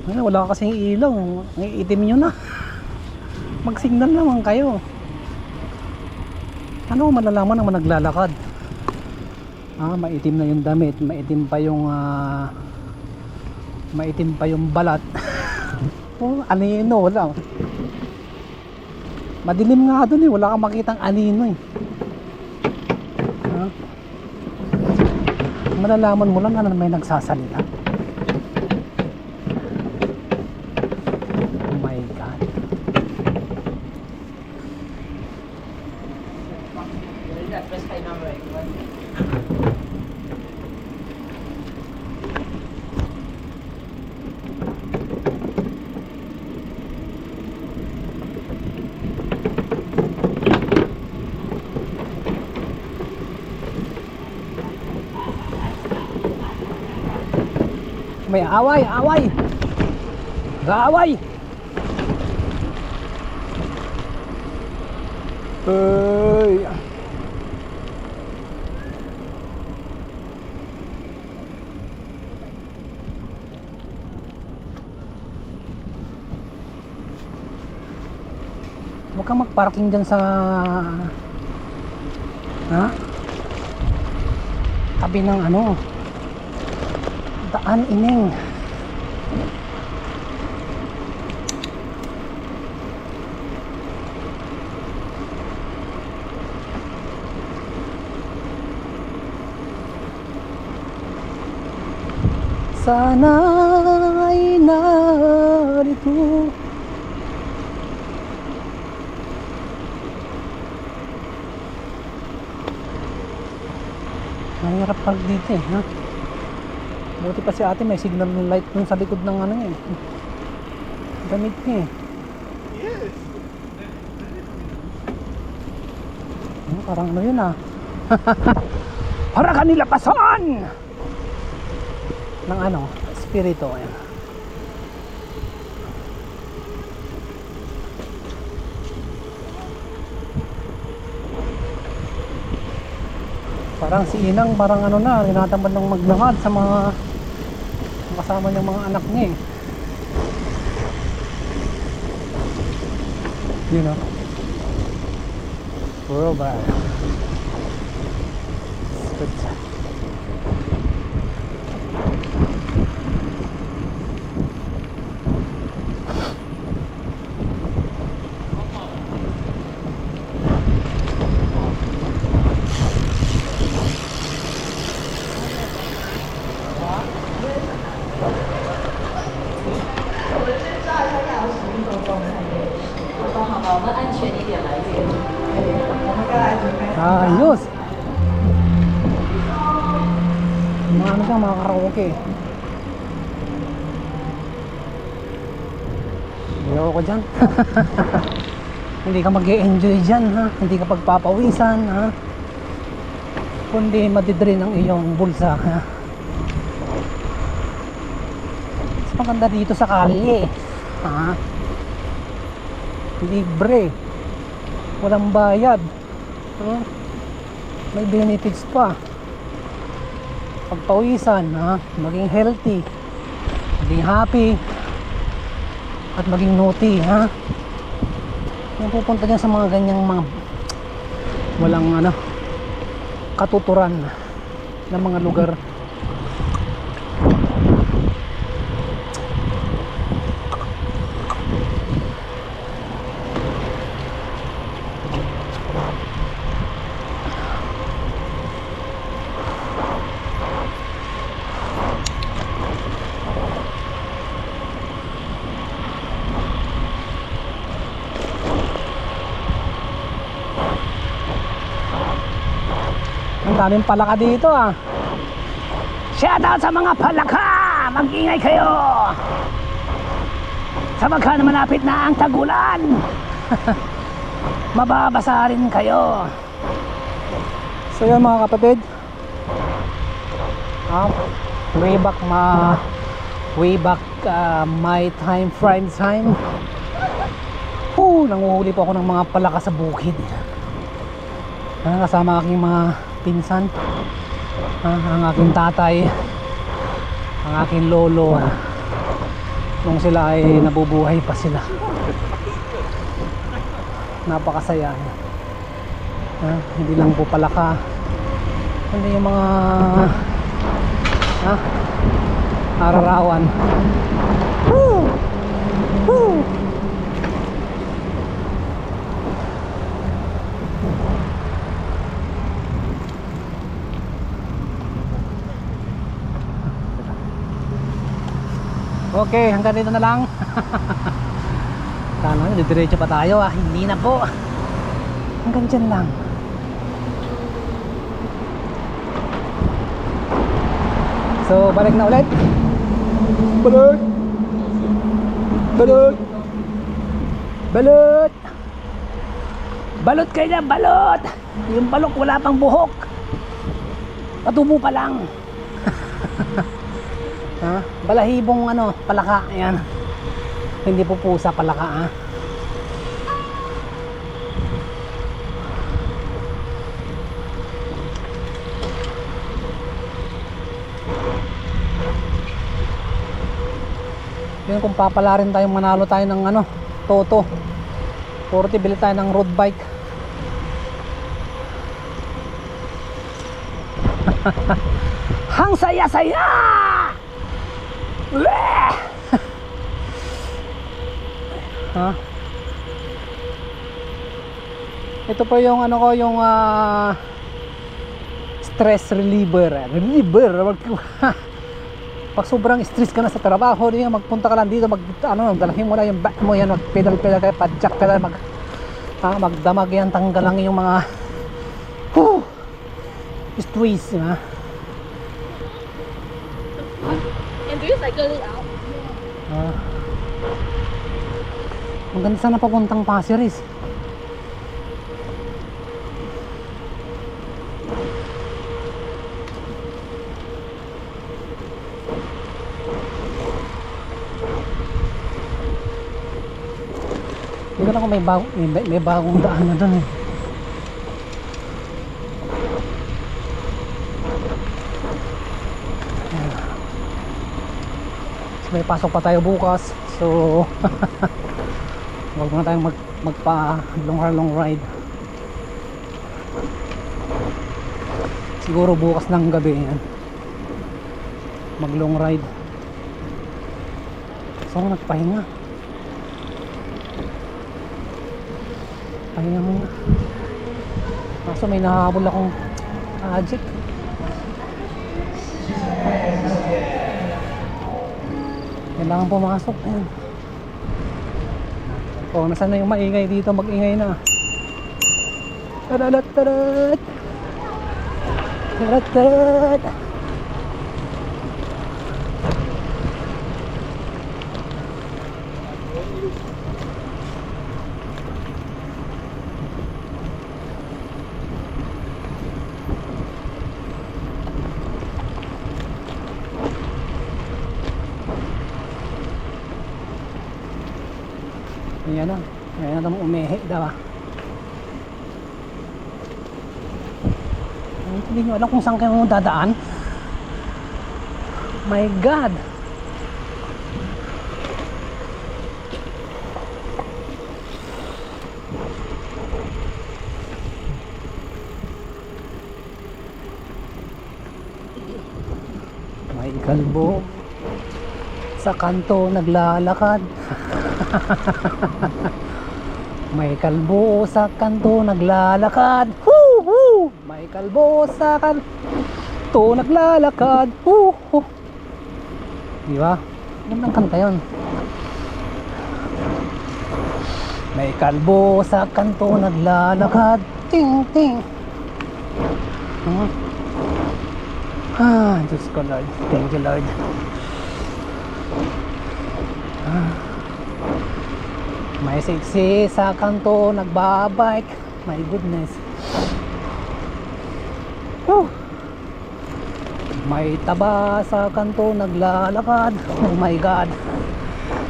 Ay, wala kasing ilaw. Ang itim nyo na. Mag-signal naman kayo. Ano malalaman naman naglalakad? Maitim na yung damit. Maitim pa yung balat. Anino, wala. Madilim nga doon eh. Wala kang makitang anino eh. Malalaman mo lang na may nagsasalita. Oh my God. May away. Gaaway. Hey. Huwag kang magparking dyan sa tabi ng daan ining. Sana ay narito. Mahirap pag dito eh, ha? Buti pa si ate may signal light dun sa likod ng damit niya eh. Yes. Parang yun para kanila pasan ng espiritu ayan. Parang si Inang tinatamad ng maglakad sa mga kasama niyang mga anak niya eh. You know, puro ba good. Ayos. Mga karaoke. Ayoko dyan. Hindi ka mag-e-enjoy dyan, ha? Hindi ka pagpapawisan, ha? Kundi madidrain ang iyong bulsa, ha? Mas maganda dito sa kalye, ha? Libre. Walang bayad. May benefits pa. Pagpawisan, maging healthy, maging happy, at maging naughty, yung pupunta dyan sa mga ganyang mga walang katuturan ng mga lugar. Ang daming palaka dito Shout out sa mga palaka! Mag-ingay kayo! Sapagka malapit na ang tagulan mababasa rin kayo. So yun mga kapatid, way back my time, prime time, nanguhuli po ako ng mga palaka sa bukid. Kasama aking mga pinsan. Ang aking tatay, ang aking lolo, nung sila ay nabubuhay pa sila. Napakasaya. Hindi lang po palaka, hindi yung mga ararawan. Woo! Woo! Okay, hanggang dito na lang. Sana didiretso pa tayo hindi na po. Hanggang dyan lang. So, balik na ulit. Balot! Balot! Balot! Balot kayo dyan, balot! Yung balok wala pang buhok. Patubo pa lang. Balahibong palaka. Ayan. Hindi po pusa, palaka. Yun, kung papala rin tayong manalo tayo ng toto 40, bili tayo ng road bike. Hang saya-saya! Ito po yung yung stress reliever. Pag sobrang stress ka na sa trabaho, magpunta ka lang dito, dalahin mo na yung back mo yan, mag-pedal kayo, padjak pedal, magdamag yan, tanggal lang yung mga stress, And do you cycle it out? Maganda sana papuntang Pasir Ris. Hindi ko na kung may bagong daan na doon So, may pasok pa tayo bukas. So wag muna tayong magpa long ride. Siguro bukas ng gabi yan, mag long ride. So nagpahinga. Pahinga muna. Kaso may nahabol akong project. Kailangan pumasok. Ayan. Nasaan na yung maingay dito? Mag-ingay na. Tararat tarat. Tarat tarat. Ayan na umehe daw. Hindi nyo alam kung saan kayo dadaan. My God. May kalbo sa kanto naglalakad. May kalbo sa kanto naglalakad. Hoo! May kalbo sa kanto naglalakad. Hoo! Di ba? Gandang kanta yun. May kalbo sa kanto naglalakad. Ting ting. Diyos ko Lord. Thank you Lord. May siksi sa kanto nagbabike. My goodness. May taba sa kanto naglalakad. Oh my God.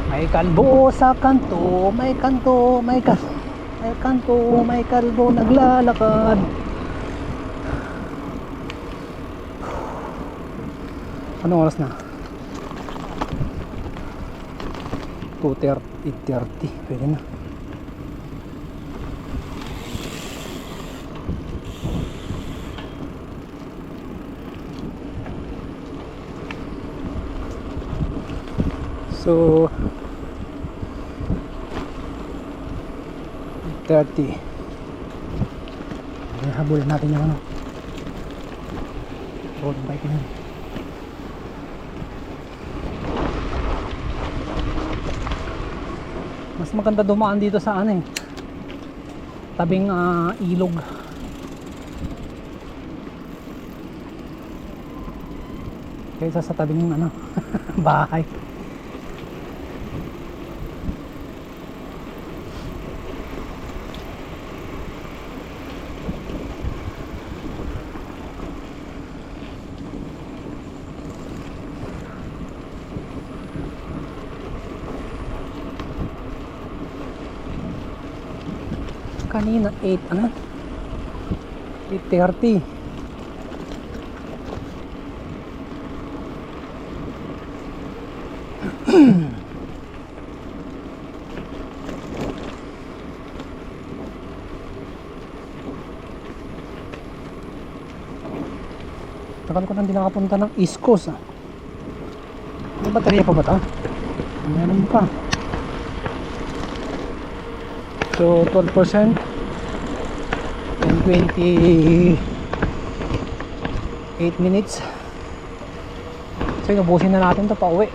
May kalbo sa kanto. May kanto. May kalbo naglalakad. Anong oras na? 2:30, 8:30. Pwede na. So 8:30. Habulin natin yung ano, road bike na yun. Mas maganda dumaan dito sa ano eh, tabing ilog. Kaysa sa tabing ano bahay. Kanina 8 ano? 8:30. Tagal ko nang di nakapunta ng East Coast ah. May baterya pa ba ito? Meron pa. So 12% and 28 minutes. So inubusin na natin ito pa uwi.